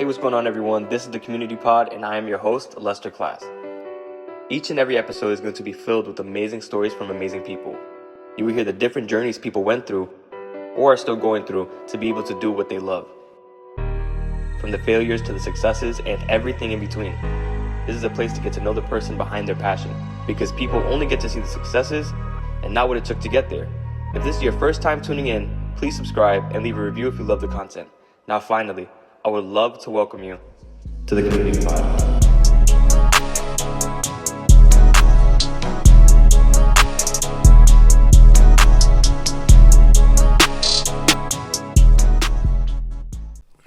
Hey, what's going on, everyone? This is the Community Pod, and I am your host, Lester Class. Each and every episode is going to be filled with amazing stories from amazing people. You will hear the different journeys people went through, or are still going through, to be able to do what they love. From the failures to the successes and everything in between. This is a place to get to know the person behind their passion, because people only get to see the successes and not what it took to get there. If this is your first time tuning in, please subscribe and leave a review if you love the content. Now finally, I would love to welcome you to the Community Pod.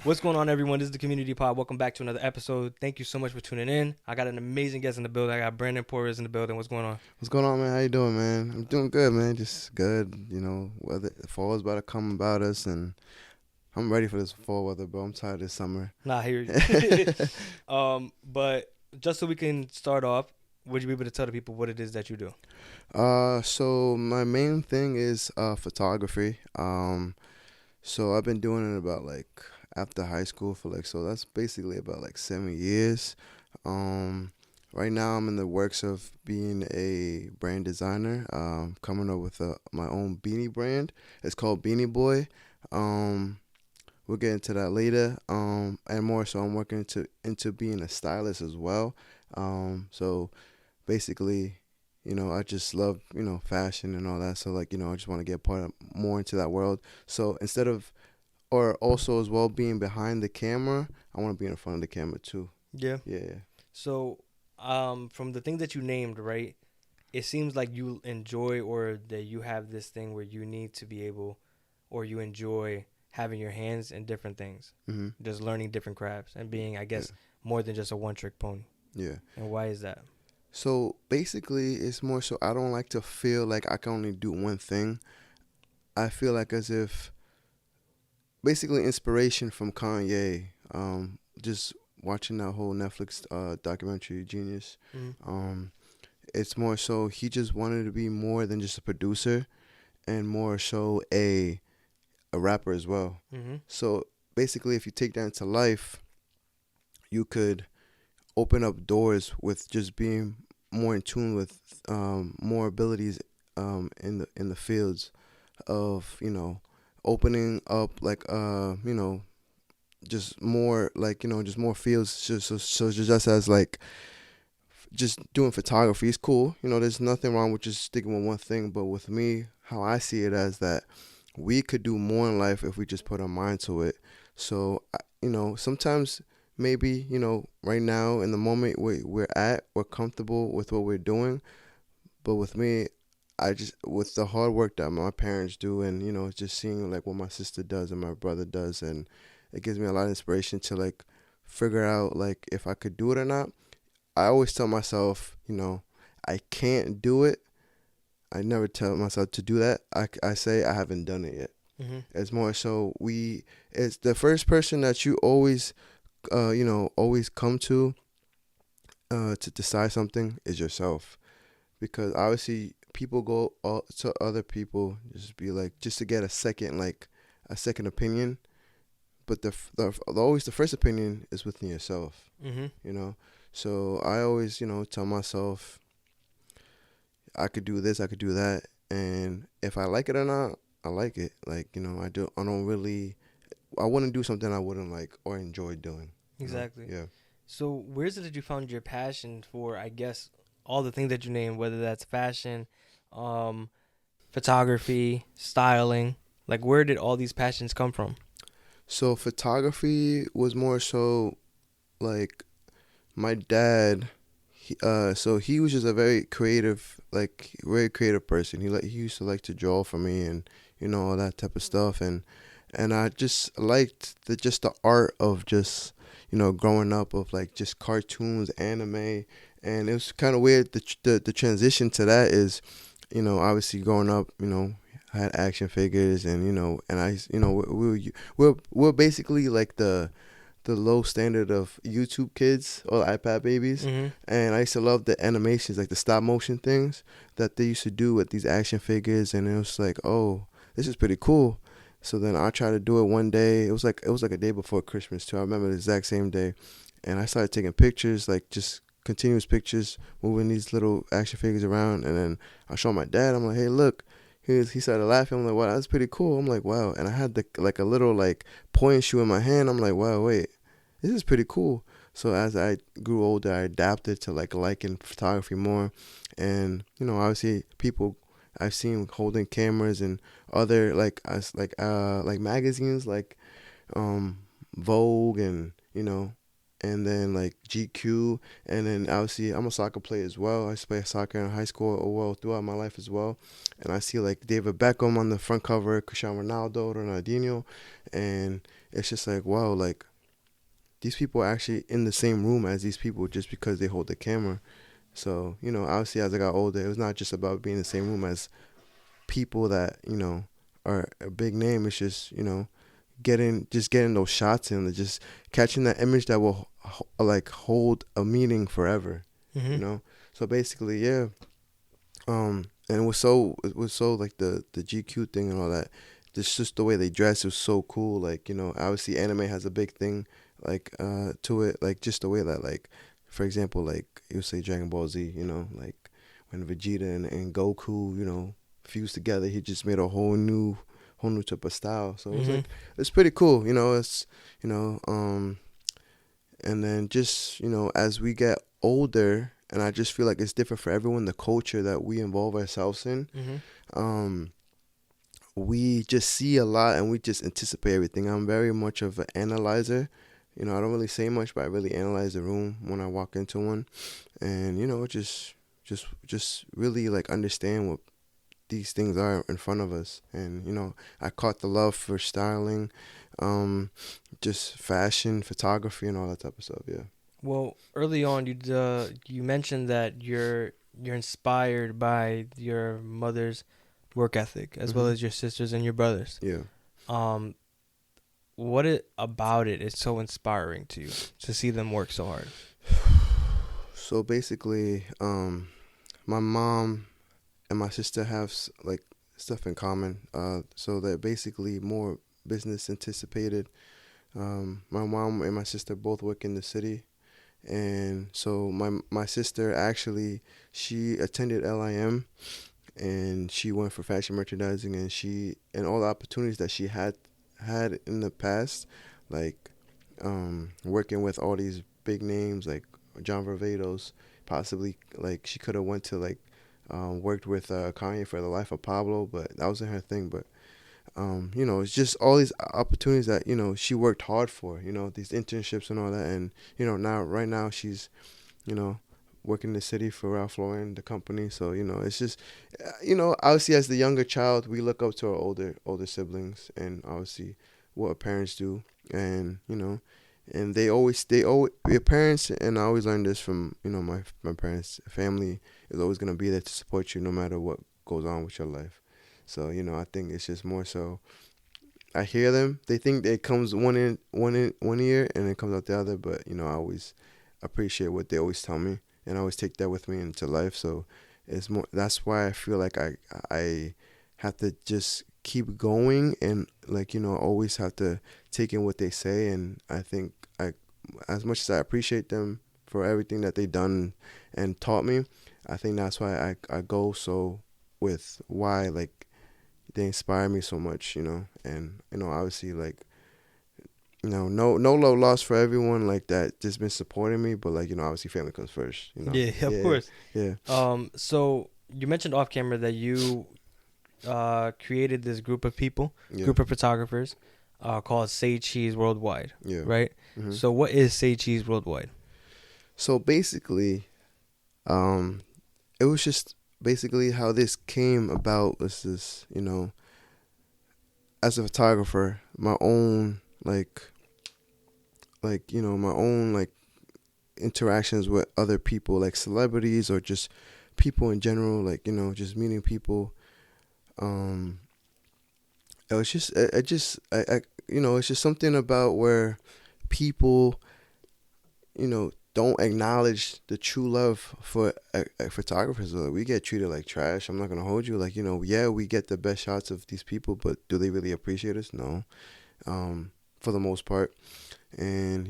What's going on, everyone? This is the Community Pod. Welcome back to another episode. Thank you so much for tuning in. I got an amazing guest in the building. I got Brandon Porras in the building. What's going on? What's going on, man? How you doing, man? I'm doing good, man. Just good. You know, weather, fall is about to come about us, and I'm ready for this fall weather, bro. I'm tired of this summer. Nah, I hear you. But just so we can start off, would you be able to tell the people what it is that you do? So my main thing is photography. So I've been doing it about after high school so that's basically about 7 years. Right now I'm in the works of being a brand designer, coming up with my own beanie brand. It's called Beanie Boy. We'll get into that later. And more so I'm working into being a stylist as well. So basically, I just love, fashion and all that. So I just want to get more into that world. So or also as well being behind the camera, I want to be in front of the camera too. Yeah. Yeah. So, from the things that you named, right, it seems like you enjoy, or that you have this thing where you need to be able, or you enjoy having your hands in different things. Mm-hmm. Just learning different crafts and being, I guess, more than just a one-trick pony. Yeah. And why is that? So basically, it's more so I don't like to feel like I can only do one thing. I feel like as if, basically, inspiration from Kanye. Just watching that whole Netflix documentary, Genius. Mm-hmm. It's more so he just wanted to be more than just a producer, and more so a rapper as well. Mm-hmm. So basically, if you take that into life, you could open up doors with just being more in tune with more abilities in the fields of opening up just more just more fields. So just as just doing photography is cool. There's nothing wrong with just sticking with one thing. But with me, how I see it as that we could do more in life if we just put our mind to it. So sometimes maybe right now in the moment we're comfortable with what we're doing. But with me, with the hard work that my parents do, and just seeing what my sister does and my brother does, and it gives me a lot of inspiration to figure out if I could do it or not. I always tell myself, I can't do it. I never tell myself to do that. I say I haven't done it yet. Mm-hmm. It's more so it's the first person that you always always come to decide something is yourself. Because obviously people go to other people just to get a second opinion, but always the first opinion is within yourself. Mm-hmm. So I always tell myself I could do this, I could do that, and if I like it or not, I like it. I wouldn't do something I wouldn't like or enjoy doing. Exactly. Yeah. So where is it that you found your passion for, I guess, all the things that you named, whether that's fashion, photography, styling? Where did all these passions come from? So photography was more so my dad. So he was just a very creative person. He used to like to draw for me and all that type of stuff, and I just liked the art of just growing up of just cartoons, anime. And it was kind of weird. The transition to that is, obviously growing up, I had action figures, and and I, we're basically the low standard of YouTube kids or iPad babies. Mm-hmm. And I used to love the animations, the stop motion things that they used to do with these action figures, and it was oh, this is pretty cool. So then I tried to do it one day. It was like a day before Christmas too. I remember the exact same day, and I started taking pictures, like just continuous pictures, moving these little action figures around. And then I showed my dad. I'm like, hey, look. He started laughing. I'm like, wow, that's pretty cool. I'm like, wow. And I had like a little like point shoe in my hand. I'm like, wow, wait, this is pretty cool. So as I grew older, I adapted to like liking photography more, and obviously people I've seen holding cameras and other like us like magazines like um Vogue and and then like GQ, and then obviously I'm a soccer player as well. I used to play soccer in high school or well throughout my life as well, and I see like David Beckham on the front cover, Cristiano Ronaldo, Ronaldinho, and it's just like wow, like these people are actually in the same room as these people just because they hold the camera. So obviously as I got older, it was not just about being in the same room as people that are a big name. It's just getting those shots in, and just catching that image that will like hold a meaning forever. Mm-hmm. So basically, yeah. And it was so like the GQ thing and all that. Just the way they dress was so cool. Like obviously anime has a big thing like to it. Like just the way that like, for example, like you say Dragon Ball Z. Like when Vegeta and Goku fused together, he just made a whole new type of style. So it was Mm-hmm. like it's pretty cool. It's and then just as we get older, and I just feel like it's different for everyone, the culture that we involve ourselves in. Mm-hmm. um we just see a lot and we just anticipate everything. I'm very much of an analyzer. I don't really say much, but I really analyze the room when I walk into one, and just really like understand what these things are in front of us. And I caught the love for styling, um just fashion, photography, and all that type of stuff. Yeah. Well, early on, you mentioned that you're inspired by your mother's work ethic as well Mhm. as your sisters and your brothers. Yeah. Um, what about it is so inspiring to you to see them work so hard? So basically, my mom and my sister have like stuff in common. So they're basically more business anticipated. My mom and my sister both work in the city, and so my sister actually, she attended LIM, and she went for fashion merchandising, and all the opportunities that she had in the past, like working with all these big names like John Varvatos, possibly like she could have went to like worked with Kanye for the life of Pablo, but that wasn't her thing. But it's just all these opportunities that she worked hard for. These internships and all that, and now right now she's you know working in the city for Ralph Lauren, the company. So it's just obviously as the younger child, we look up to our older siblings, and obviously what our parents do, and and they always your parents, and I always learned this from my parents. Family is always gonna be there to support you no matter what goes on with your life. So I think it's just more so I hear them. They think it comes one ear and it comes out the other, but I always appreciate what they always tell me, and I always take that with me into life. So it's more. That's why I feel like I have to just keep going, and like always have to take in what they say. And I think as much as I appreciate them for everything that they done and taught me, I think that's why I go so with why like they inspire me so much. And obviously like no love lost for everyone like that just been supporting me, but like obviously family comes first. Yeah, of Yeah, course. yeah, So you mentioned off camera that you created this yeah, group of photographers, called Say Cheese Worldwide, yeah. right? hmm So what is Say Cheese Worldwide? So basically, um, it was just basically how this came about was this, as a photographer, my own my own like interactions with other people, like celebrities or just people in general, like just meeting people. Um, it was just, I just, it's just something about where people, don't acknowledge the true love for photographers. We get treated like trash. I'm not gonna hold you. Like, yeah, we get the best shots of these people, but do they really appreciate us? No, for the most part. And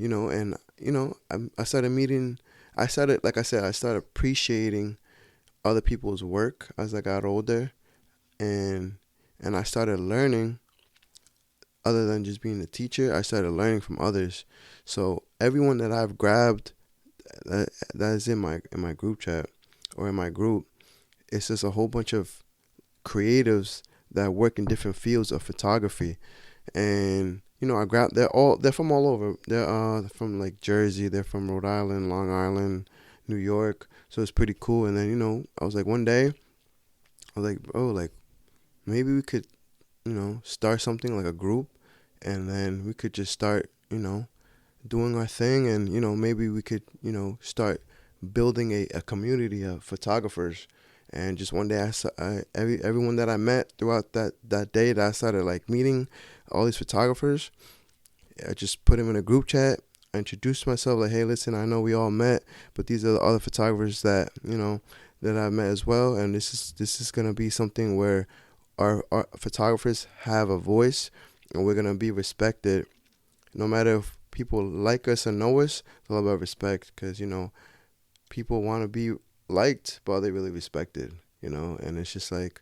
I started meeting. I started, like I said, I started appreciating other people's work as I got older, and I started learning. Other than just being a teacher, I started learning from others. So everyone that I've grabbed that is in my group chat or in my group, it's just a whole bunch of creatives that work in different fields of photography. And I grabbed, they're from all over. They're from like Jersey, they're from Rhode Island, Long Island, New York. So it's pretty cool. And then I was like, one day I was like, bro, like maybe we could start something like a group, and then we could just start doing our thing, and maybe we could start building a community of photographers. And just one day everyone that I met throughout that day that I started like meeting all these photographers, I just put them in a group chat. I introduced myself like, hey, listen, I know we all met, but these are the other photographers that that I met as well, and this is gonna be something where our photographers have a voice, and we're gonna be respected, no matter if people like us or know us. It's all about respect, because people want to be liked, but are they really respected? And it's just like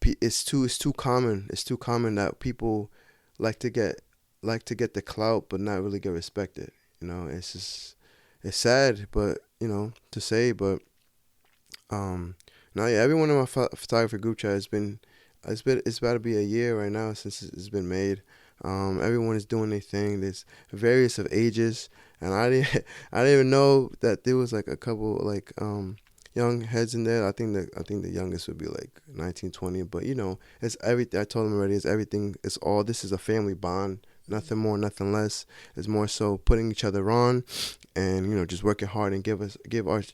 it's too common. It's too common that people like to get the clout, but not really get respected. It's just it's sad, but to say, but now yeah, everyone in my photography group chat it's about to be a year right now since it's been made. Everyone is doing their thing. There's various of ages, and I didn't even know that there was like a couple like young heads in there. I think the youngest would be like 19, 20. But it's everything. I told them already. It's everything. It's all. This is a family bond. Nothing more, nothing less. It's more so putting each other on, and just working hard and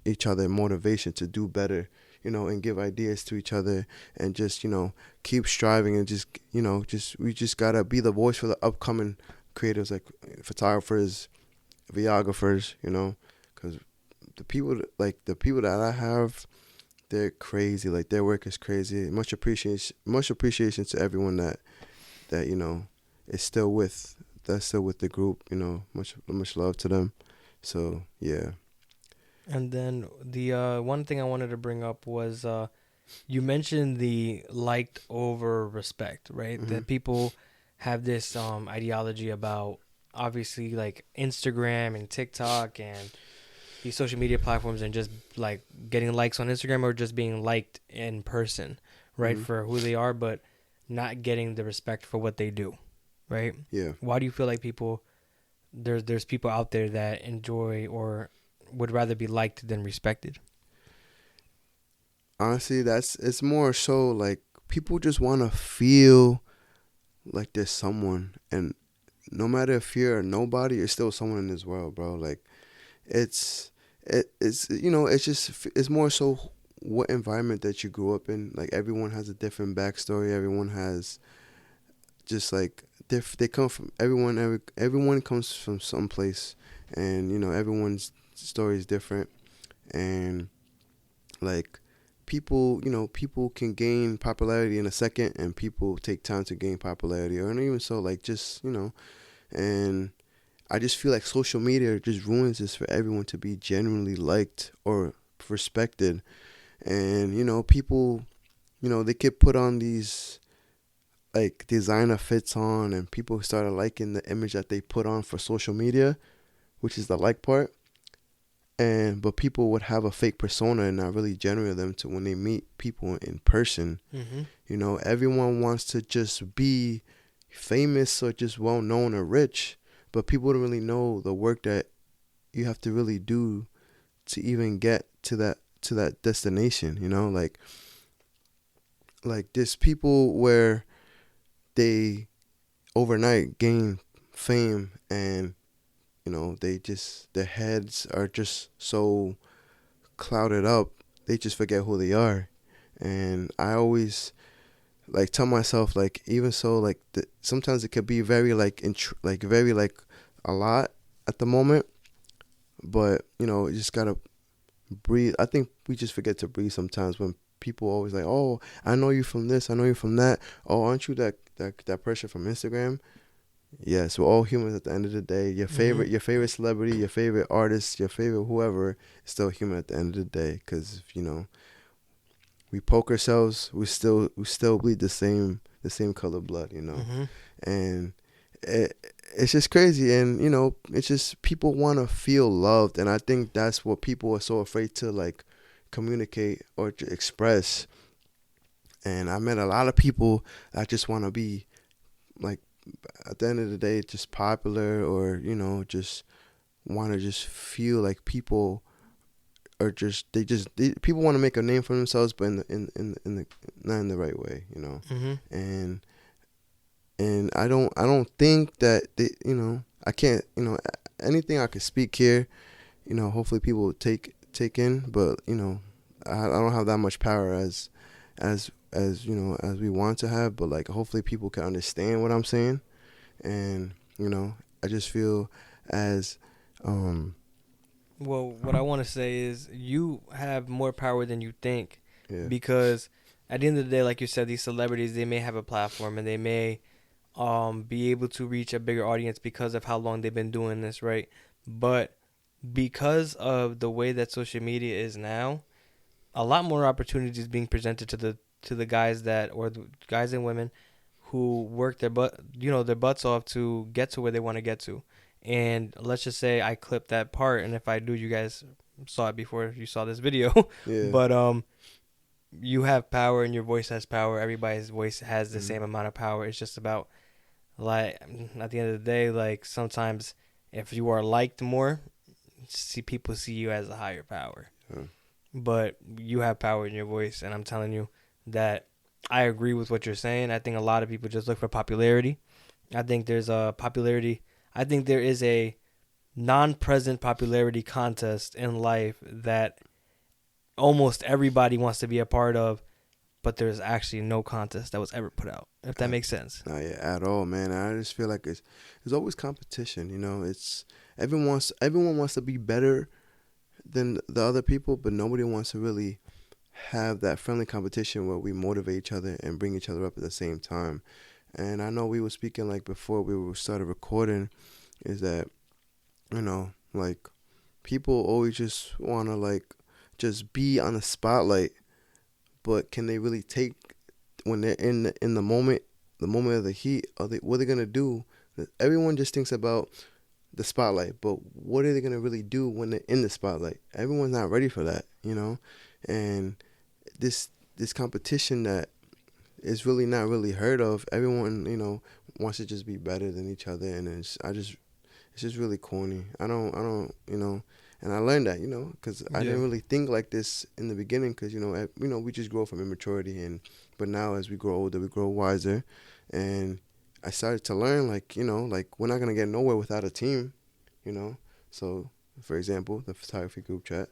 each other motivation to do better. And give ideas to each other, and just keep striving, and we just gotta be the voice for the upcoming creatives, like photographers, videographers, because the people that I have, they're crazy. Like their work is crazy. Much appreciation to everyone that is still with the group. Much love to them. So yeah. And then the one thing I wanted to bring up was you mentioned the liked over respect, right? Mm-hmm. That people have this ideology about, obviously, like Instagram and TikTok and these social media platforms, and just like getting likes on Instagram, or just being liked in person, right? Mm-hmm. For who they are, but not getting the respect for what they do, right? Yeah. Why do you feel like there's people out there that enjoy or would rather be liked than respected? Honestly, it's more so like people just want to feel like there's someone, and no matter if you're a nobody, you're still someone in this world, bro. Like it's it's more so what environment that you grew up in. Like everyone has a different backstory. Everyone has just like they come from everyone comes from some place, and everyone's story is different, and like people can gain popularity in a second, and people take time to gain popularity, or even so, like just and I just feel like social media just ruins this for everyone to be genuinely liked or respected. And people, they could put on these like designer fits on, and people started liking the image that they put on for social media, which is the like part. But people would have a fake persona and not really genuine them to when they meet people in person. Mm-hmm. Everyone wants to just be famous or just well known or rich, but people don't really know the work that you have to really do to even get to that destination. Like there's people where they overnight gain fame, and they just, their heads are just so clouded up, they just forget who they are. And I always like tell myself, like, even so, like sometimes it could be very like very like a lot at the moment, But you just gotta breathe. I think we just forget to breathe sometimes when people always like, oh, I know you from this, I know you from that. Oh, aren't you that person from Instagram? Yes, we're all humans at the end of the day. Your favorite celebrity, your favorite artist, your favorite whoever is still human at the end of the day. Because we poke ourselves, we still bleed the same color blood. Mm-hmm. And it's just crazy. And it's just people want to feel loved, and I think that's what people are so afraid to like communicate or to express. And I met a lot of people that just want to be like, at the end of the day, just popular, or just want to just feel like people are people want to make a name for themselves, but in the not in the right way. Mm-hmm. And I don't think that I can't, anything I could speak here, hopefully people will take in, but I don't have that much power as we want to have, but like hopefully people can understand what I'm saying. And I just feel as Well, what I want to say is you have more power than you think, yeah. because at the end of the day, like you said, these celebrities, they may have a platform and they may be able to reach a bigger audience because of how long they've been doing this, right? But because of the way that social media is now, a lot more opportunities being presented to the guys or the guys and women who work their butts off to get to where they want to get to. And let's just say I clipped that part, and if I do, you guys saw it before you saw this video. Yeah. But you have power, and your voice has power. Everybody's voice has the Mhm. same amount of power. It's just about, like, at the end of the day, like, sometimes if you are liked more, people see you as a higher power. Yeah. But you have power in your voice, and I'm telling you that I agree with what you're saying. I think a lot of people just look for popularity. I think there's a popularity. I think there is a non-present popularity contest in life that almost everybody wants to be a part of, but there's actually no contest that was ever put out, if that makes sense. Not yet at all, man. I just feel like there's always competition. It's everyone wants to be better than the other people, but nobody wants to really have that friendly competition where we motivate each other and bring each other up at the same time. And I know we were speaking like before we started recording, is that like people always just want to like just be on the spotlight, but can they really take when they're in the moment of the heat? What are they gonna do? Everyone just thinks about the spotlight, but what are they gonna really do when they're in the spotlight? Everyone's not ready for that, and this competition that is really not really heard of. Everyone wants to just be better than each other, and it's just really corny. I don't and I learned that because I didn't really think like this in the beginning, because we just grow from immaturity, but now as we grow older, we grow wiser, and I started to learn like we're not gonna get nowhere without a team, So for example, the photography group chat,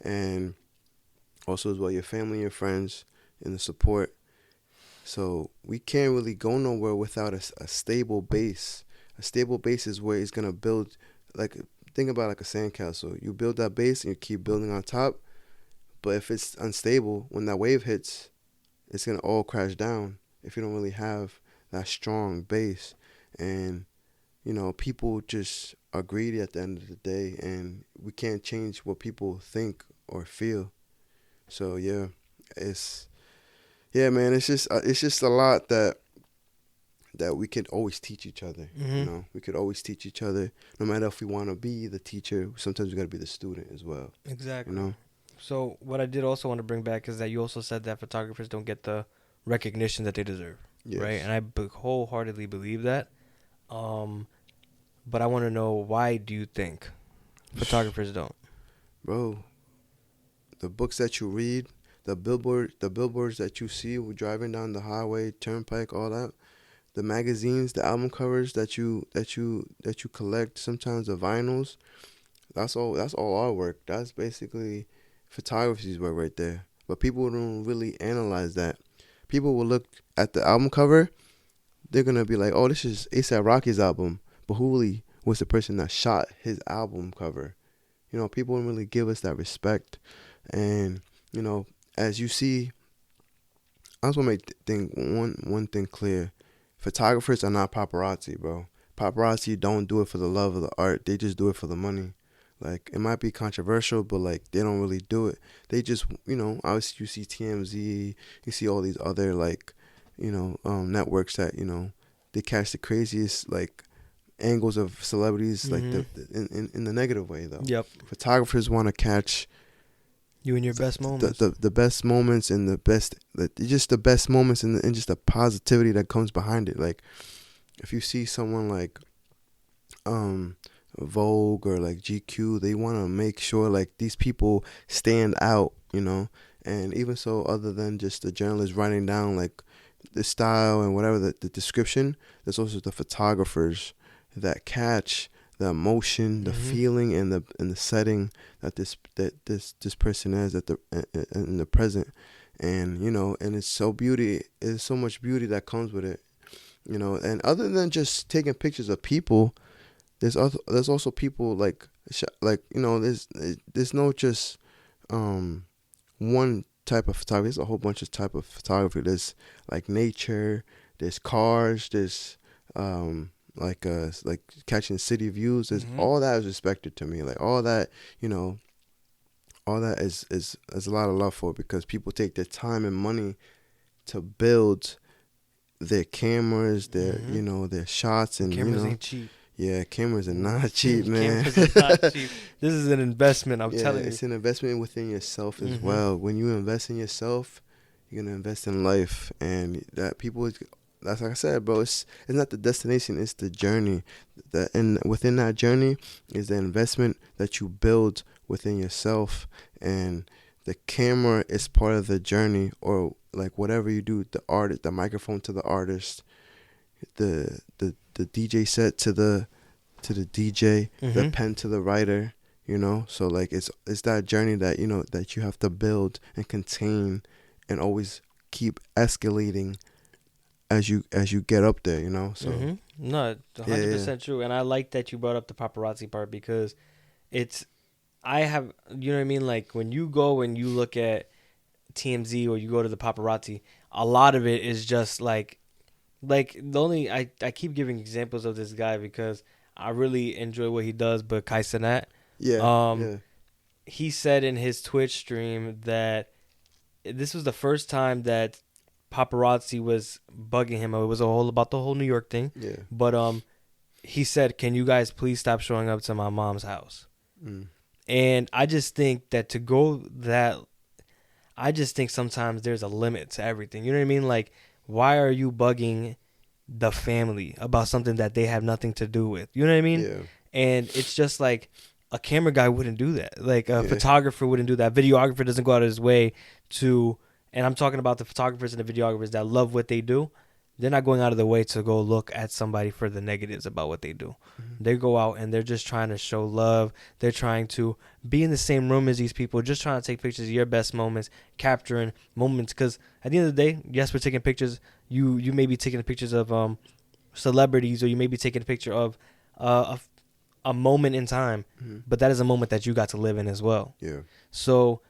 and also as well your family, your friends, and the support. So we can't really go nowhere without a stable base. A stable base is where it's gonna build, like, think about like a sandcastle. You build that base and you keep building on top. But if it's unstable, when that wave hits, it's gonna all crash down if you don't really have that strong base. And people just are greedy at the end of the day, and we can't change what people think or feel. So yeah, man, it's just a lot that we could always teach each other. Mm-hmm. We could always teach each other, no matter if we want to be the teacher. Sometimes we got to be the student as well. Exactly. So what I did also want to bring back is that you also said that photographers don't get the recognition that they deserve, right? And I wholeheartedly believe that. But I want to know, why do you think photographers don't? Bro, the books that you read, the billboards that you see driving down the highway, turnpike, all that, the magazines, the album covers that you collect, sometimes the vinyls, that's all our work. That's basically photography's work right there. But people don't really analyze that. People will look at the album cover, they're gonna be like, oh, this is A$AP Rocky's album, but who really was the person that shot his album cover? You know, people don't really give us that respect. And, you know, as you see, I just want to make one thing clear. Photographers are not paparazzi, bro. Paparazzi don't do it for the love of the art. They just do it for the money. Like, it might be controversial, but, like, they don't really do it. They just, you know, obviously you see TMZ, you see all these other, like, you know, networks that, you know, they catch the craziest, like, angles of celebrities, like, in the negative way, though. Yep. Photographers want to catch you in your best moments. The best moments and the best, just the best moments and just the positivity that comes behind it. Like, if you see someone like Vogue or like GQ, they want to make sure like these people stand out, you know. And even so, other than just the journalist writing down like the style and whatever the description, there's also the photographers that catch the emotion, the feeling, and the setting that this person is at in the present. And you know, and it's so much beauty that comes with it, you know. And other than just taking pictures of people, there's also people like you know, there's no just one type of photography. There's a whole bunch of type of photography. There's like nature, there's cars, there's like catching city views. There's all that is respected to me. Like all that, you know, all that is a lot of love for, because people take their time and money to build their cameras, their you know, their shots, and cameras, you know, ain't cheap. Yeah, cameras are not cheap, man. Cameras are not cheap. This is an investment, I'm telling you. It's an investment within yourself as well. When you invest in yourself, you're gonna invest in life, and that's like I said, bro. It's not the destination; it's the journey. And within that journey is the investment that you build within yourself, and the camera is part of the journey, or like whatever you do. The microphone to the artist, the DJ set to the DJ, the pen to the writer. You know, so like it's that journey that, you know, that you have to build and contain, and always keep escalating as you get up there, you know. So no, 100% true. And I like that you brought up the paparazzi part, because I have, you know what I mean, like when you go and you look at TMZ or you go to the paparazzi, a lot of it is just like the only I keep giving examples of this guy because I really enjoy what he does, but Kai Cenat, he said in his Twitch stream that this was the first time that paparazzi was bugging him. It was about the whole New York thing. Yeah. But he said, "Can you guys please stop showing up to my mom's house?" And I just think that I just think sometimes there's a limit to everything. You know what I mean? Like, why are you bugging the family about something that they have nothing to do with? You know what I mean? Yeah. And it's just like a camera guy wouldn't do that. Like a photographer wouldn't do that. Videographer doesn't go out of his way to, and I'm talking about the photographers and the videographers that love what they do. They're not going out of their way to go look at somebody for the negatives about what they do. They go out and they're just trying to show love. They're trying to be in the same room as these people, just trying to take pictures of your best moments, capturing moments. Because at the end of the day, yes, we're taking pictures. You may be taking pictures of celebrities, or you may be taking a picture of a moment in time, but that is a moment that you got to live in as well. Yeah. So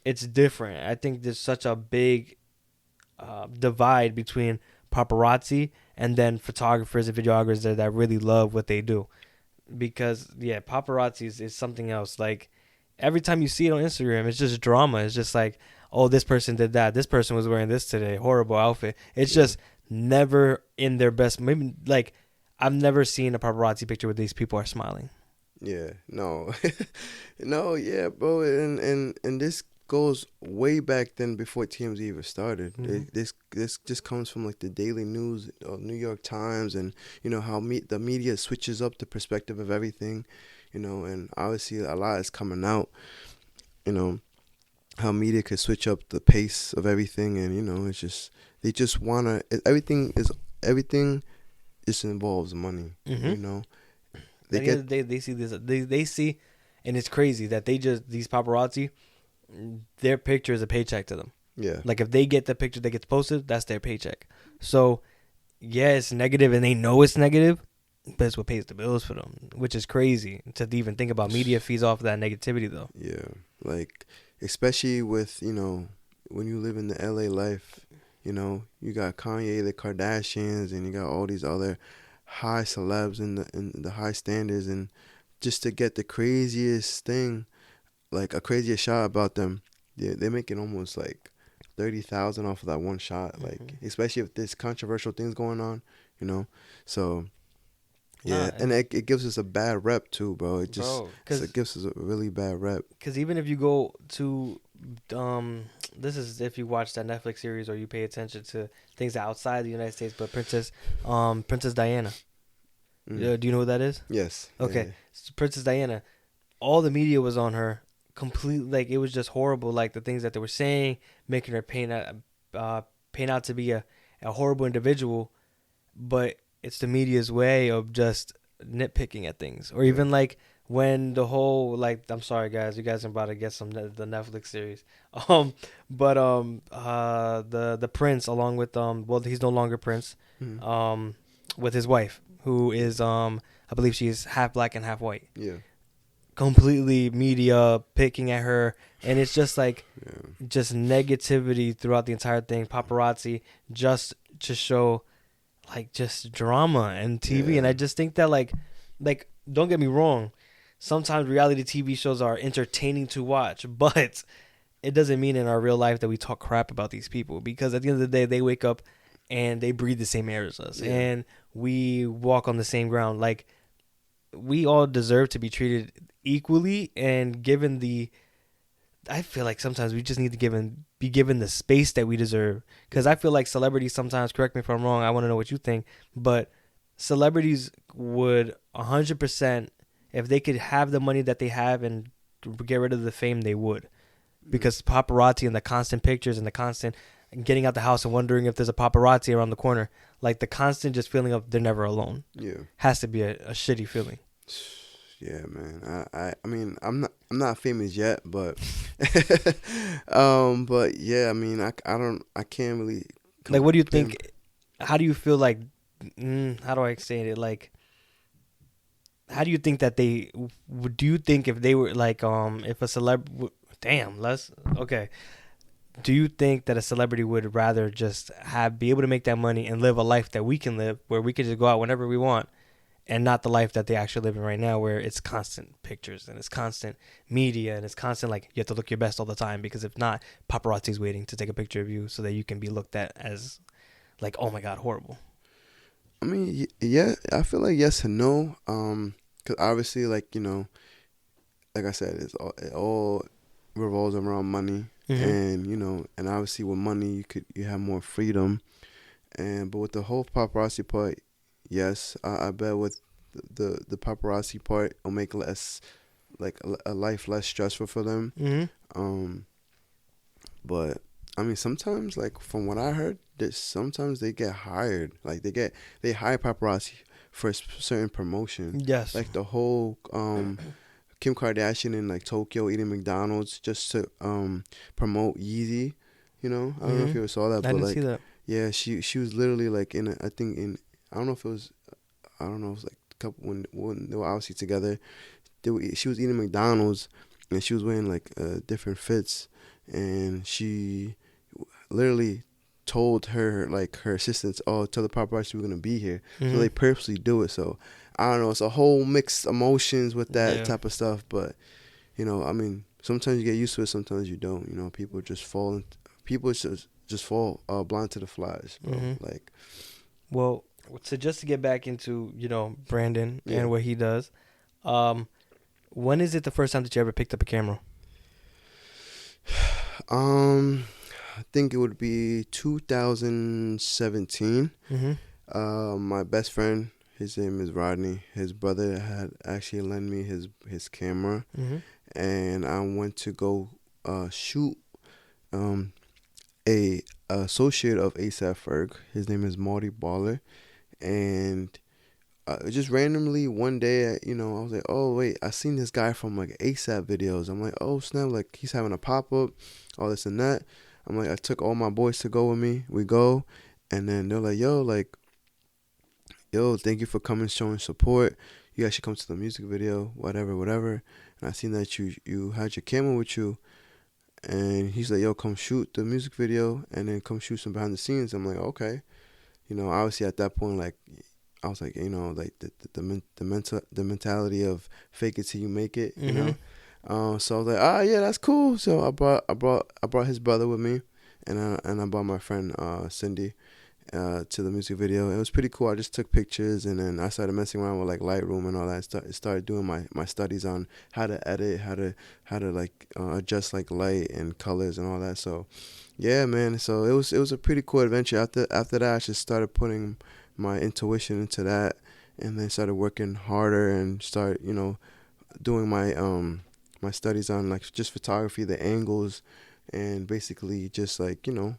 it's different. I think there's such a big divide between paparazzi and then photographers and videographers that really love what they do. Because paparazzi is something else. Like every time you see it on Instagram, it's just drama. It's just like, oh, this person did that, this person was wearing this today, horrible outfit. It's just never in their best. Maybe like I've never seen a paparazzi picture where these people are smiling. Yeah, no. No, bro. And this goes way back then, before TMZ even started. This just comes from like the Daily News or New York Times, and you know how the media switches up the perspective of everything, you know. And obviously a lot is coming out, you know, how media could switch up the pace of everything. And you know, it's just they just wanna everything just involves money, you know. At the end of the day, they see this. They see, and it's crazy that these paparazzi, their picture is a paycheck to them. Yeah. Like if they get the picture that gets posted, that's their paycheck. So, yeah, it's negative, and they know it's negative, But it's what pays the bills for them, which is crazy to even think about. Media feeds off of that negativity, though. Yeah, like especially with when you live in the LA life, you got Kanye, the Kardashians, and you got all these other high celebs in the high standards, and just to get the craziest thing, like a craziest shot about them, they're making almost like 30,000 off of that one shot. Like especially if there's controversial things going on. So yeah, Nah, and it gives us a bad rep too, bro. It gives us a really bad rep. Because even if you go to, this is if you watch that Netflix series or you pay attention to things outside the United States, but Princess Diana. Do you know who that is? Yes. Okay, Yeah. so Princess Diana. All the media was on her. Completely, like it was just horrible. Like the things that they were saying, making her paint out to be a horrible individual, but it's the media's way of just nitpicking at things. Or even like when the whole, like, I'm sorry guys, you guys are about to get the Netflix series. The prince, along with well, he's no longer prince, with his wife, who is I believe she's half black and half white. Yeah. Completely media picking at her, and it's just like just negativity throughout the entire thing. Paparazzi, just to show like just drama and TV. And I just think that like don't get me wrong, sometimes reality TV shows are entertaining to watch, but it doesn't mean in our real life that we talk crap about these people, because at the end of the day they wake up and they breathe the same air as us, and we walk on the same ground. Like, we all deserve to be treated equally, and given the, I feel like sometimes we just need to be given the space that we deserve. Because I feel like celebrities sometimes, correct me if I'm wrong, I want to know what you think, but celebrities would 100%, if they could have the money that they have and get rid of the fame, they would. Because paparazzi and the constant pictures and the constant getting out the house and wondering if there's a paparazzi around the corner, like the constant just feeling of they're never alone, has to be a shitty feeling. Yeah, man. I mean, I'm not famous yet, but but yeah, I mean, I can't really. Like, what do you think? How do you feel like? How do I say it? Like, how do you think that they would? Do you think if they were like, if a celeb, okay. Do you think that a celebrity would rather just be able to make that money and live a life that we can live, where we can just go out whenever we want, and not the life that they actually live in right now, where it's constant pictures and it's constant media and it's constant, like, you have to look your best all the time, because if not, paparazzi's waiting to take a picture of you so that you can be looked at as like, oh my God, horrible. I mean, yeah, I feel like yes and no. Because obviously, like, like I said, it all revolves around money. And and obviously with money you have more freedom, but with the whole paparazzi part, yes, I bet with the paparazzi part it'll make less, like, a life less stressful for them. But I mean, sometimes, like, from what I heard, that sometimes they get hired, like they hire paparazzi for a certain promotion. Yes, like the whole Kim Kardashian in, like, Tokyo eating McDonald's just to promote Yeezy. I don't know if you ever saw that, I but didn't like, see that. yeah, she was literally like I don't know if it was, I don't know, it was like a couple when they were obviously together. She was eating McDonald's and she was wearing, like, different fits, and she literally told her assistants, "Oh, tell the paparazzi we're gonna be here." So they purposely do it. So I don't know. It's a whole mixed emotions with that type of stuff. But I mean, sometimes you get used to it, sometimes you don't. People just fall blind to the flies, bro. Like, well, so just to get back into Brandon and what he does, when is it the first time that you ever picked up a camera? I think it would be 2017. My best friend, his name is Rodney. His brother had actually lent me his camera, and I went to go shoot a associate of ASAP Ferg. His name is Marty Baller, and just randomly one day, I was like, oh wait, I seen this guy from, like, ASAP videos. I'm like, oh snap, like, he's having a pop up, all this and that. I'm like, I took all my boys to go with me. We go, and then they're like, yo, like, yo, thank you for coming, showing support. You guys should come to the music video, whatever. And I seen that you had your camera with you. And he's like, yo, come shoot the music video and then come shoot some behind the scenes. I'm like, okay. You know, obviously at that point, like, I was like, you know, like the mentality of fake it till you make it, you know. So I was like, yeah, that's cool. So I brought his brother with me, and I brought my friend Cindy to the music video. It was pretty cool. I just took pictures, and then I started messing around with like Lightroom and all that. Started doing my studies on how to edit, how to like adjust like light and colors and all that. So yeah, man. So it was a pretty cool adventure. After that, I just started putting my intuition into that, and then started working harder and start, you know, doing my studies on like just photography, the angles, and basically just like, you know,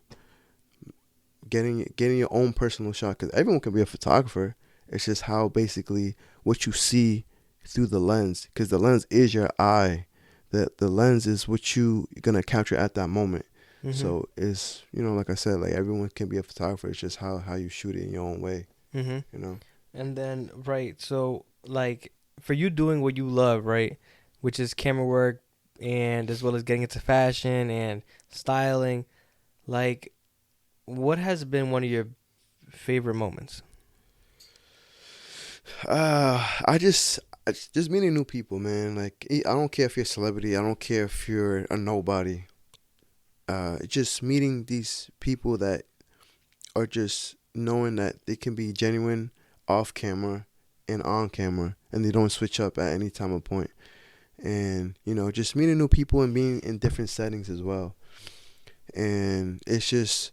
getting your own personal shot, because everyone can be a photographer. It's just how basically what you see through the lens, because the lens is your eye. The lens is what you're gonna capture at that moment. So it's, you know, like I said, like everyone can be a photographer. It's just how you shoot it in your own way. You know. And then right, so like for you doing what you love, right, which is camera work and as well as getting into fashion and styling, like what has been one of your favorite moments? I just meeting new people, man. Like I don't care if you're a celebrity. I don't care if you're a nobody. Just meeting these people that are just knowing that they can be genuine off camera and on camera, and they don't switch up at any time or point. And, you know, just meeting new people and being in different settings as well. And it's just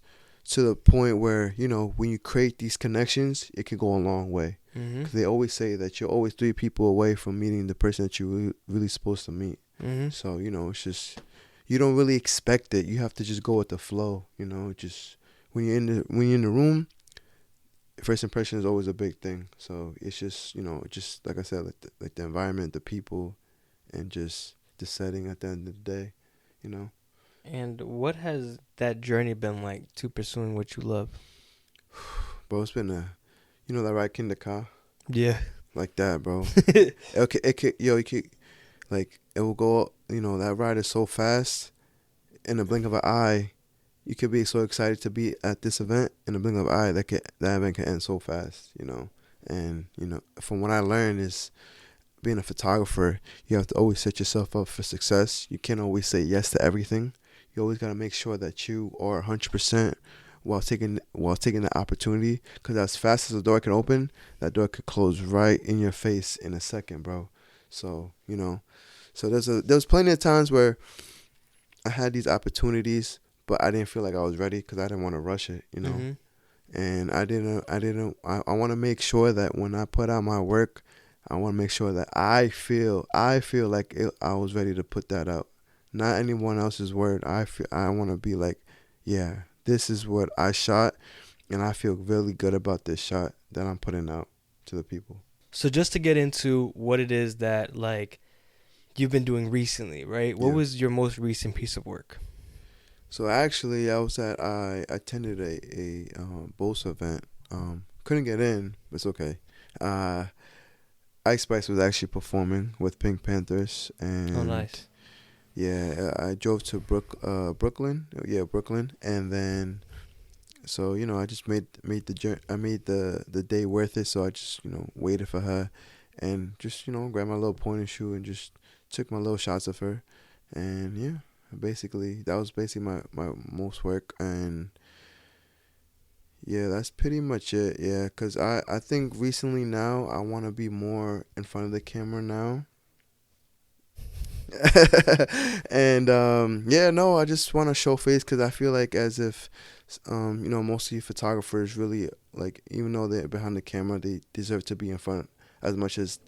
to the point where, you know, when you create these connections, it can go a long way. Because they always say that you're always 3 people away from meeting the person that you're really supposed to meet. So, you know, it's just, you don't really expect it. You have to just go with the flow, you know. Just when you're in the room, first impression is always a big thing. So it's just, you know, just like I said, like the environment, the people, and just the setting at the end of the day, you know. And what has that journey been like to pursuing what you love? Bro, it's been you know that ride Kindercar? Yeah. Like that, bro. You could, like, it will go, you know, that ride is so fast. In the blink of an eye, you could be so excited to be at this event. In the blink of an eye, that event can end so fast, you know. And, you know, from what I learned is being a photographer, you have to always set yourself up for success. You can't always say yes to everything. You always got to make sure that you are 100% while taking the opportunity, because as fast as the door can open, that door could close right in your face in a second, bro. So, you know, so there's plenty of times where I had these opportunities, but I didn't feel like I was ready because I didn't want to rush it, you know. And I want to make sure that when I put out my work, I want to make sure that I feel like I was ready to put that out. Not anyone else's word. I want to be like, yeah, this is what I shot, and I feel really good about this shot that I'm putting out to the people. So just to get into what it is that like you've been doing recently, right? What was your most recent piece of work? So actually, I attended a Bosa event. Couldn't get in, but it's okay. Ice Spice was actually performing with Pink Panthers, and Oh, nice. yeah, I drove to Brooklyn. Yeah, Brooklyn, and then so, you know, I just made the day worth it. So I just, you know, waited for her, and just, you know, grabbed my little point and shoot and just took my little shots of her, and yeah, basically that was basically my most work. And yeah, that's pretty much it. Yeah, because I think recently now I want to be more in front of the camera now. And yeah, no, I just want to show face, because I feel like as if you know, most of you photographers really, like, even though they're behind the camera, they deserve to be in front as much as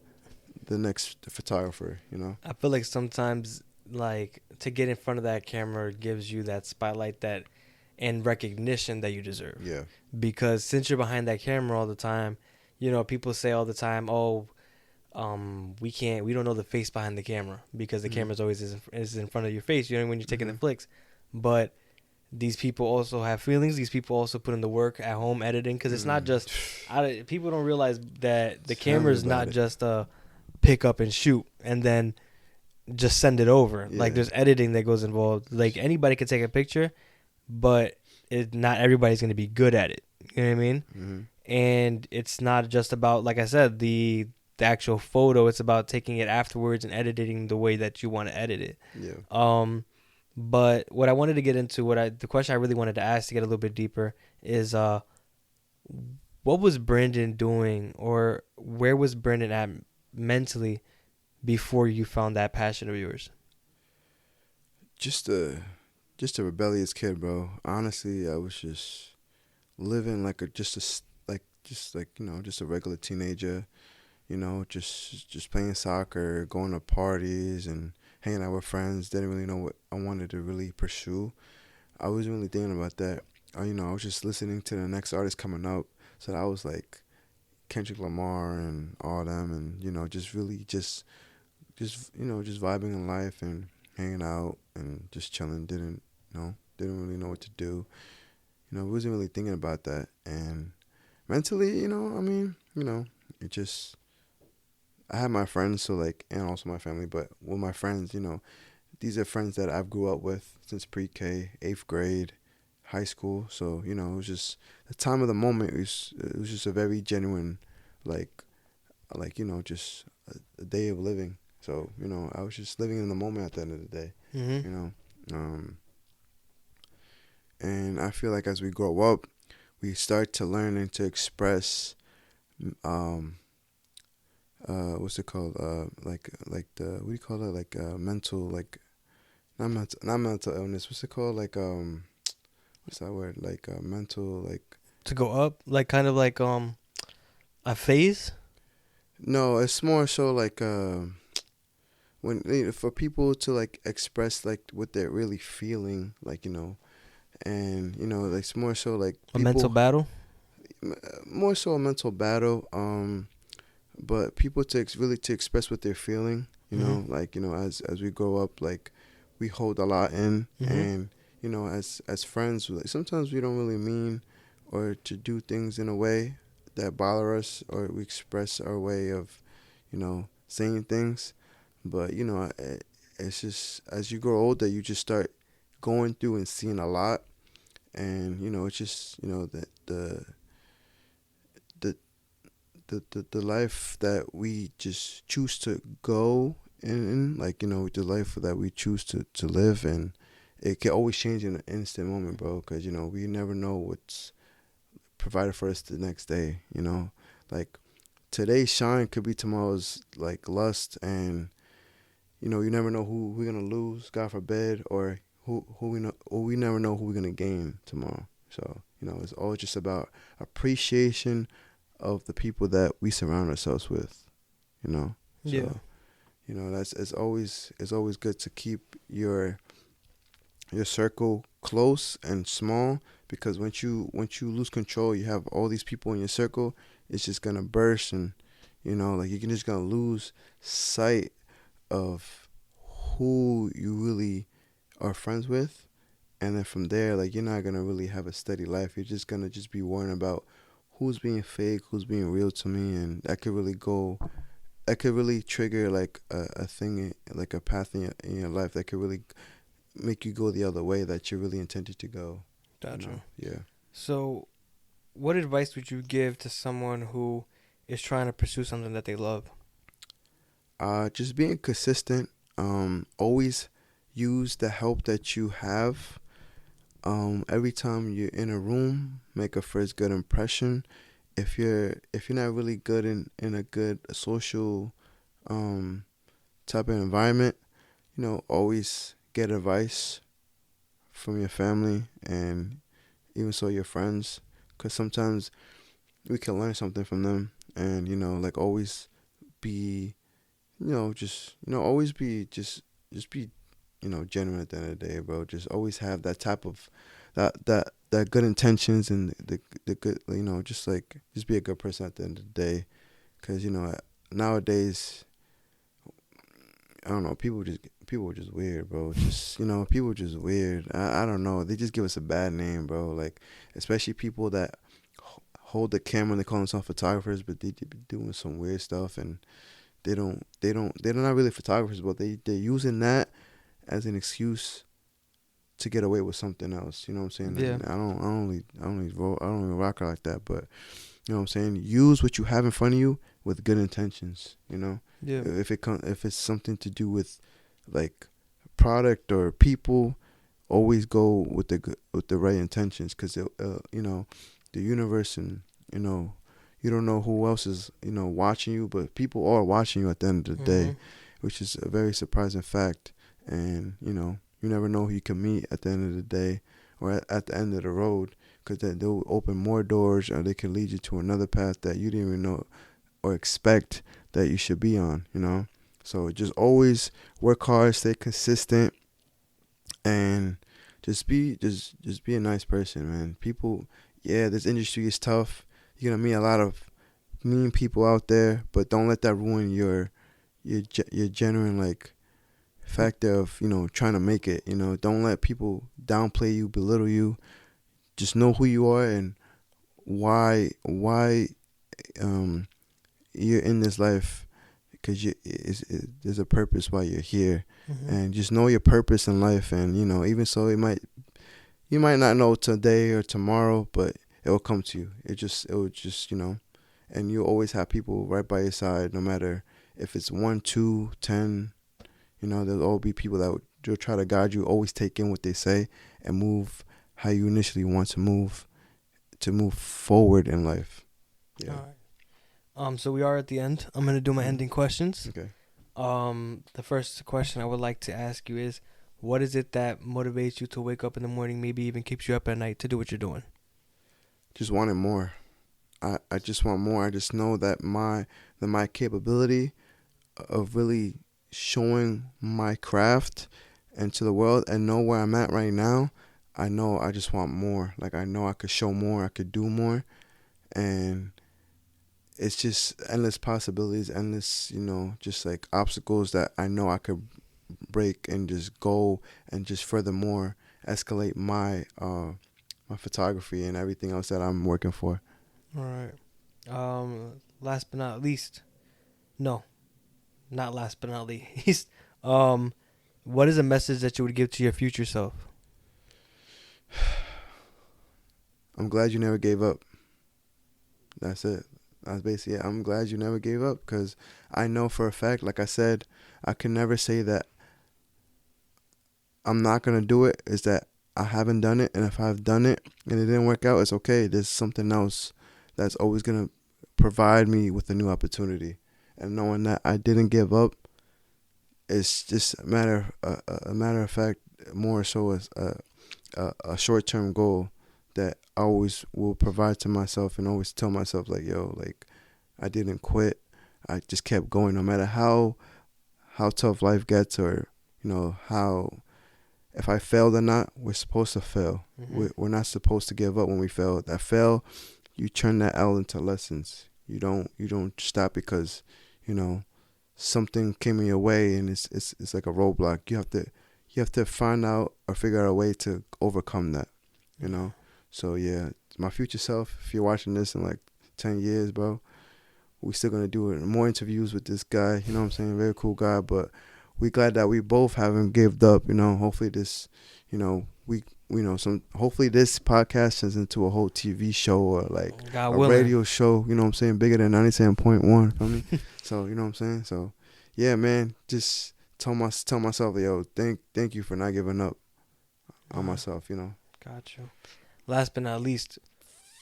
the next photographer, you know. I feel like sometimes like to get in front of that camera gives you that spotlight that and recognition that you deserve. Yeah. Because since you're behind that camera all the time, you know, people say all the time, "Oh, we don't know the face behind the camera because the camera's always is in front of your face." You know, when you're taking the flicks, but these people also have feelings. These people also put in the work at home editing, because it's not just people don't realize that the camera is not just a pick up and shoot and then just send it over. Yeah. Like there's editing that goes involved. Like anybody can take a picture, but not everybody's going to be good at it. You know what I mean? Mm-hmm. And it's not just about, like I said, the actual photo. It's about taking it afterwards and editing the way that you want to edit it. Yeah. But what I wanted to get into, the question I really wanted to ask to get a little bit deeper is, what was Brandon doing, or where was Brandon at mentally before you found that passion of yours? Just a rebellious kid, bro. Honestly, I was just living like just a regular teenager. Just playing soccer, going to parties, and hanging out with friends. Didn't really know what I wanted to really pursue. I wasn't really thinking about that. I was just listening to the next artist coming up. So I was like Kendrick Lamar and all them, and just really just vibing in life and hanging out and just chilling. Didn't really know what to do. Wasn't really thinking about that. And mentally, it just, I had my friends, so like, and also my family, but with my friends, these are friends that I've grew up with since pre-K, 8th grade, high school. So, it was just the time of the moment. It was just a very genuine, just a day of living. So, I was just living in the moment at the end of the day, and I feel like as we grow up, we start to learn and to express, what's it called? Like the, what do you call it? Like mental, like not mental illness. What's it called? Like what's that word? Like mental, like To go up, like kind of like a phase. No, it's more so like when for people to like express like what they're really feeling, like and like it's more so like A mental battle. More so a mental battle. But people to really to express what they're feeling, like as we grow up, like we hold a lot in, and as friends, like sometimes we don't really mean or to do things in a way that bother us, or we express our way of saying things. But it's just as you grow older, you just start going through and seeing a lot, and it's just the life that we just choose to go in, like the life that we choose to live, and it can always change in an instant moment, bro, because we never know what's provided for us the next day. Like today's shine could be tomorrow's like lust, and you never know who we're gonna lose, God forbid, or who we know, or we never know who we're gonna gain tomorrow. So it's all just about appreciation of the people that we surround ourselves with, So, Yeah. it's always good to keep your circle close and small, because once you lose control, you have all these people in your circle, it's just gonna burst, and like you're just gonna lose sight of who you really are friends with, and then from there, like you're not gonna really have a steady life. You're just gonna be worrying about who's being fake, who's being real to me, and that could really trigger like a thing, like a path in your life that could really make you go the other way that you really intended to go. Gotcha. Yeah. So, what advice would you give to someone who is trying to pursue something that they love? Just being consistent. Always use the help that you have. Every time you're in a room, make a first good impression. If you're not really good in a good social type of environment, always get advice from your family, and even so your friends, because sometimes we can learn something from them. And like always be always be just be genuine at the end of the day, bro. Just always have that type of that good intentions, and the good, just be a good person at the end of the day, because nowadays, I don't know, people people are just weird, bro. Just, people are just weird. I don't know. They just give us a bad name, bro. Like, especially people that hold the camera and they call themselves photographers, but they be doing some weird stuff, and they're not really photographers, but they're using that as an excuse to get away with something else. You know what I'm saying? Yeah. And I don't really rock out like that, but you know what I'm saying? Use what you have in front of you with good intentions, Yeah. If it's something to do with like product or people, always go with the right intentions, cuz the universe, and you don't know who else is watching you, but people are watching you at the end of the day, which is a very surprising fact. And you never know who you can meet at the end of the day, or at the end of the road, because they'll open more doors, or they can lead you to another path that you didn't even know or expect that you should be on. So just always work hard, stay consistent, and just be a nice person, man. People, yeah, this industry is tough. You're gonna meet a lot of mean people out there, but don't let that ruin your genuine like factor of trying to make it. Don't let people downplay you, belittle you. Just know who you are and why you're in this life, because there's a purpose why you're here. And just know your purpose in life. And even so, you might not know today or tomorrow, but it will come to you. It will just and you'll always have people right by your side, no matter if it's 1, 2, 10. There'll always be people that will try to guide you. Always take in what they say and move how you initially want to move forward in life. Yeah. All right. So we are at the end. I'm gonna do my ending questions. Okay. The first question I would like to ask you is, what is it that motivates you to wake up in the morning, maybe even keeps you up at night to do what you're doing? Just wanting more. I just want more. I just know that my capability of really showing my craft into the world, and know where I'm at right now. I know I just want more. Like, I know I could show more, I could do more, and it's just endless possibilities, endless, just like obstacles that I know I could break and just go and just furthermore escalate my photography and everything else that I'm working for. All right. Last but not least, no, not last but not least. What is a message that you would give to your future self? I'm glad you never gave up. That's it. That's basically it. I'm glad you never gave up, because I know for a fact, like I said, I can never say that I'm not going to do it. Is that I haven't done it, and if I've done it and it didn't work out, it's okay. There's something else that's always going to provide me with a new opportunity. And knowing that I didn't give up, it's just a matter of fact, more so as a short-term goal that I always will provide to myself, and always tell myself, like, yo, like, I didn't quit. I just kept going, no matter how tough life gets, or how, if I failed or not. We're supposed to fail. We're not supposed to give up when we fail. That fail, you turn that L into lessons. You don't stop because something came in your way, and it's like a roadblock. You have to find out or figure out a way to overcome that. So yeah, my future self, if you're watching this in like 10 years, bro, we still gonna do more interviews with this guy. You know what I'm saying? Very cool guy, but we glad that we both haven't given up. Hopefully this, hopefully this podcast turns into a whole TV show, or like God a willing. radio show. You know what I'm saying? Bigger than 97.1. Feel me? So you know what I'm saying? So yeah, man, just tell myself, yo, thank you for not giving up on myself. Got you. Last but not least,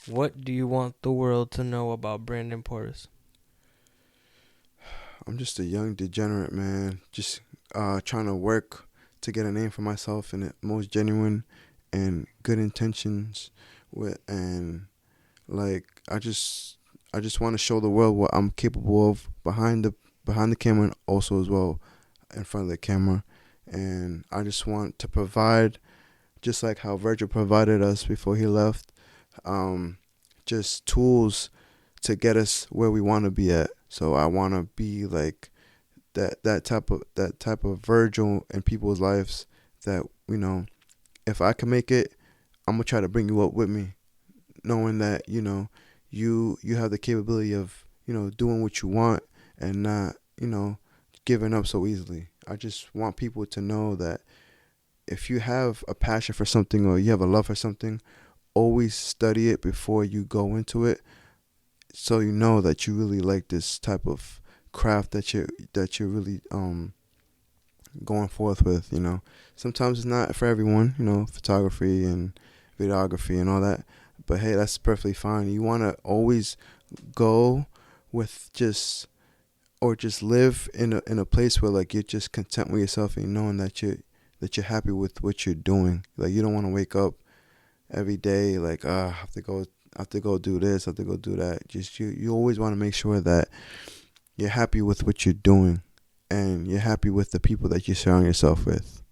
what do you want the world to know about Brandon Porras? I'm just a young degenerate, man. Just trying to work to get a name for myself in the most genuine and good intentions. And like, I just want to show the world what I'm capable of behind the camera, and also as well in front of the camera. And I just want to provide, just like how Virgil provided us before he left, just tools to get us where we want to be at. So I want to be like that type of Virgil in people's lives that, you know, if I can make it, I'm gonna try to bring you up with me, knowing that, you know, you have the capability of, you know, doing what you want and not, you know, giving up so easily. I just want people to know that if you have a passion for something or you have a love for something, always study it before you go into it, so you know that you really like this type of craft that you're really going forth with. You know, sometimes it's not for everyone. You know, photography and videography and all that. But hey, that's perfectly fine. You want to always go with just live in a place where like you're just content with yourself and knowing that you're happy with what you're doing. Like you don't want to wake up every day like I have to go do this, I have to go do that. Just you always want to make sure that you're happy with what you're doing and you're happy with the people that you surround yourself with.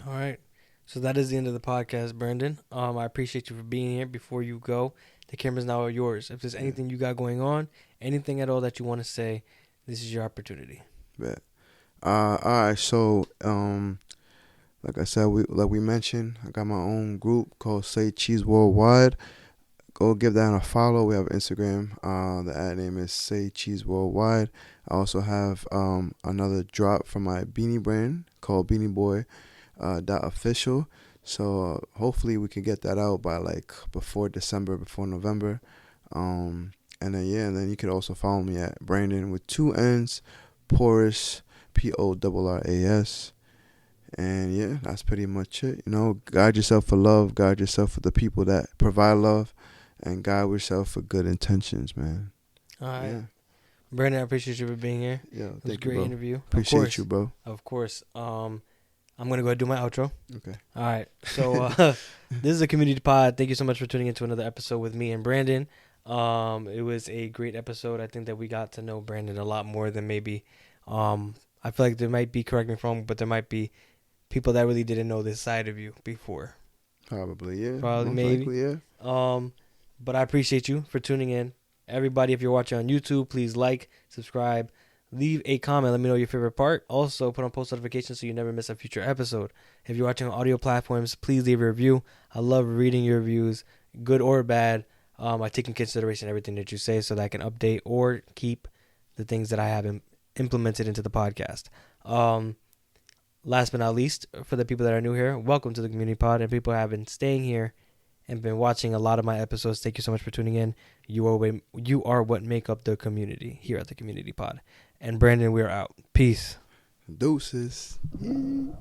All right. So that is the end of the podcast, Brandon. I appreciate you for being here. Before you go, the camera's now yours. If there's anything you got going on, anything at all that you want to say, this is your opportunity. Bet. All right. So, like I said, we mentioned, I got my own group called Say Cheese Worldwide. Go give that a follow. We have Instagram. The ad name is Say Cheese Worldwide. I also have another drop from my beanie brand called Beanie Boy .official. So hopefully we can get that out by like before December, before November. And then you could also follow me at Brandon with 2 N's, Porras, Porras. And yeah, that's pretty much it. You know, guide yourself for love, guide yourself for the people that provide love, and guide yourself for good intentions, man. All right. Yeah. Brandon, I appreciate you for being here. Yeah, it was thank a great you, bro. interview. Appreciate you, bro. Of course. I'm going to go ahead and do my outro. Okay. All right. So this is a community pod. Thank you so much for tuning into another episode with me and Brandon. It was a great episode. I think that we got to know Brandon a lot more than maybe. I feel like there might be, correct me if I'm wrong, but there might be people that really didn't know this side of you before. Probably, yeah. Probably, Most maybe. likely, yeah. But I appreciate you for tuning in. Everybody, if you're watching on YouTube, please like, subscribe, leave a comment. Let me know your favorite part. Also, put on post notifications so you never miss a future episode. If you're watching on audio platforms, please leave a review. I love reading your reviews, good or bad. I take in consideration everything that you say so that I can update or keep the things that I have implemented into the podcast. Last but not least, for the people that are new here, welcome to the Community Pod. And people who have been staying here and been watching a lot of my episodes, thank you so much for tuning in. You are what make up the community here at the Community Pod. And Brandon, we're out. Peace. Deuces. Yeah.